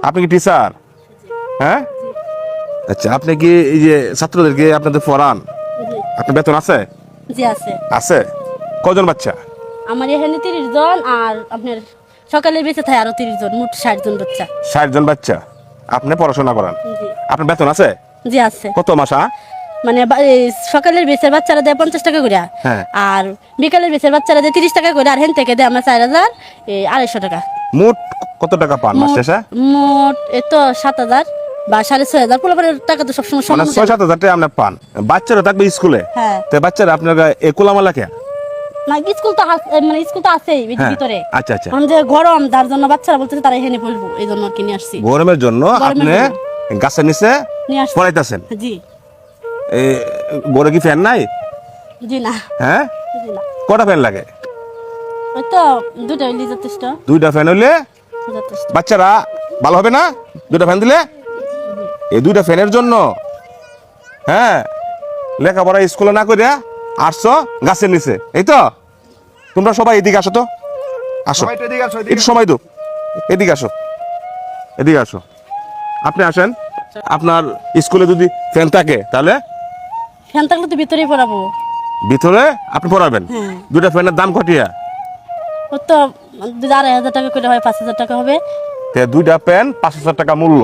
আপনি কি টিচার? হ্যাঁ, আচ্ছা। আপনি কি এই যে ছাত্রদেরকে আপনাদের পড়ান, জি আপনার বেতন আছে? জি আছে। আছে। কজন বাচ্চা? আমার এখানে 30 জন, আর আপনার সকালে বেঁচে থাকে আরো 30 জন, মোট 60 জন বাচ্চা। 60 জন বাচ্চা আপনি পড়াশোনা করান। জি আপনার বেতন আছে? জি আছে। কত মাসা? মানে এই সকালের বেচের বাচ্চারা দেয় 50 টাকা করে, হ্যাঁ। আর বিকালের বেচের বাচ্চারা দেয় 30 টাকা করে, আর হেন থেকে দেয় আমরা 4,250 টাকা। মোট কত টাকা পান মাস শেষে? মোট এতো 7,000 বা 6,500 পোলাপানের টাকা তো সবসময় মানে সমান 6-7 হাজার টাকা আপনি পান। বাচ্চারা থাকবে স্কুলে, হ্যাঁ। তো বাচ্চারা আপনার এ কোলামালা কে? না, স্কুল তো মানে স্কুল তো আছেই হ্যাঁ। ভিতরে। আচ্ছা আচ্ছা। এখন যে গরম, তার জন্য বাচ্চারা বলতেছে তারা এখানে পড়বো, এই জন্য কিনে আসছি। গরমের জন্য আপনি গাছের নিচে নিয়ে আসছি। পড়াইতেছেন। জি এই গরমে কি ফ্যান নাই? জি না। হ্যাঁ, জি না, কটা ফ্যান লাগে? ওই তো দুটো হইলে যথেষ্ট। 2টা ফ্যান হইলে যথেষ্ট। বাচ্চারা ভালো হবে না? 2টা ফ্যান দিলে? এই 2টা ফ্যানের জন্য হ্যাঁ লেখাপড়া স্কুলে না করিয়া আসছো গাছের নিচে, এই তো? তোমরা সবাই এদিকে আসো তো, আসো একটু সময় দো, এদিকে আসো, এদিকে আসো। আপনি আসেন। আপনার স্কুলে যদি ফ্যান থাকে তাহলে ফ্যান থাকলে তো ভিতরেই পড়াবো। ভিতরে আপনি পড়াবেন। হ্যাঁ। 2টা ফ্যানের দাম কটিয়া? ওর তো 2,500 টাকা করে হয়, 5,000 টাকা হবে। 2টা ফ্যান 5,000 টাকা মূল্য।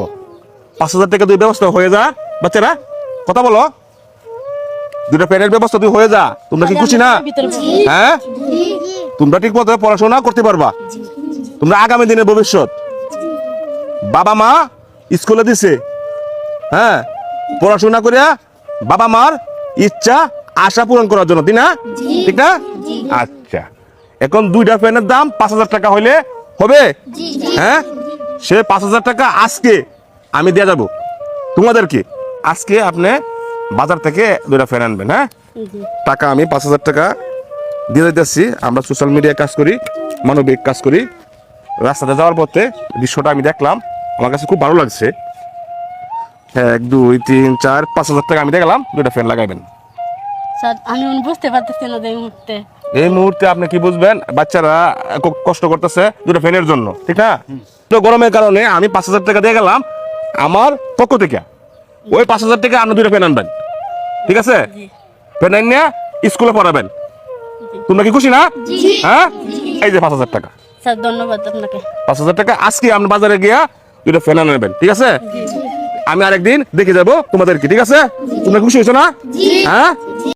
5,000 টাকা দুই ব্যবস্থা হয়ে যা বাচ্চারা, কথা বলো। 2টা ফ্যানের ব্যবস্থা তুই হয়ে যা। তোমরা কি খুশি না? ভিতরে পড়বো। হ্যাঁ, তোমরা ঠিক মতো পড়াশোনা করতে পারবা। তোমরা আগামী দিনের ভবিষ্যৎ। বাবা মা স্কুলে দিছে, হ্যাঁ, পড়াশোনা করিয়া বাবা মার ইচ্ছা আশা পূরণ করার জন্য, ঠিক না? ঠিক না? আচ্ছা, এখন 2টা ফ্যানের দাম 5,000 টাকা হইলে হবে? হ্যাঁ, সে 5,000 টাকা আজকে আমি দিয়ে যাব তোমাদেরকে। আজকে আপনি বাজার থেকে 2টা ফ্যান আনবেন। হ্যাঁ, জি। টাকা আমি 5,000 টাকা দিয়ে দিতেছি। আমরা সোশ্যাল মিডিয়ায় কাজ করি, মানবিক কাজ করি। রাস্তাতে যাওয়ার পথে দৃশ্যটা আমি দেখলাম, আমার কাছে খুব ভালো লাগছে। 1 2 3 4 5,000 টাকা আমি দেখলাম, 2টা ফ্যান লাগাইবেন। স্যার আমি বুঝতে পারতেছি না যে এই মুহূর্তে। এই মুহূর্তে আপনি কি বুঝবেন? বাচ্চারা খুব কষ্ট করতেছে 2টা ফ্যানের জন্য, ঠিক না? তো গরমের কারণে আমি 5,000 টাকা দিয়ে গেলাম আমার পক্ষ থেকে। ওই 5,000 টাকা আপনি 2টা ফ্যান আনবেন, ঠিক আছে? জি ফ্যান আনিয়ে স্কুলে পড়াবেন। তোমরা কি খুশি না? হ্যাঁ, এই যে 5,000 টাকা। স্যার, ধন্যবাদ আপনাকে। 5,000 টাকা আজকে আপনি বাজারে গিয়া 2টা ফ্যান আনবেন, ঠিক আছে? আমি আরেকদিন দেখে যাবো তোমাদেরকে, ঠিক আছে? তোমরা খুশি হয়েছো না? হ্যাঁ।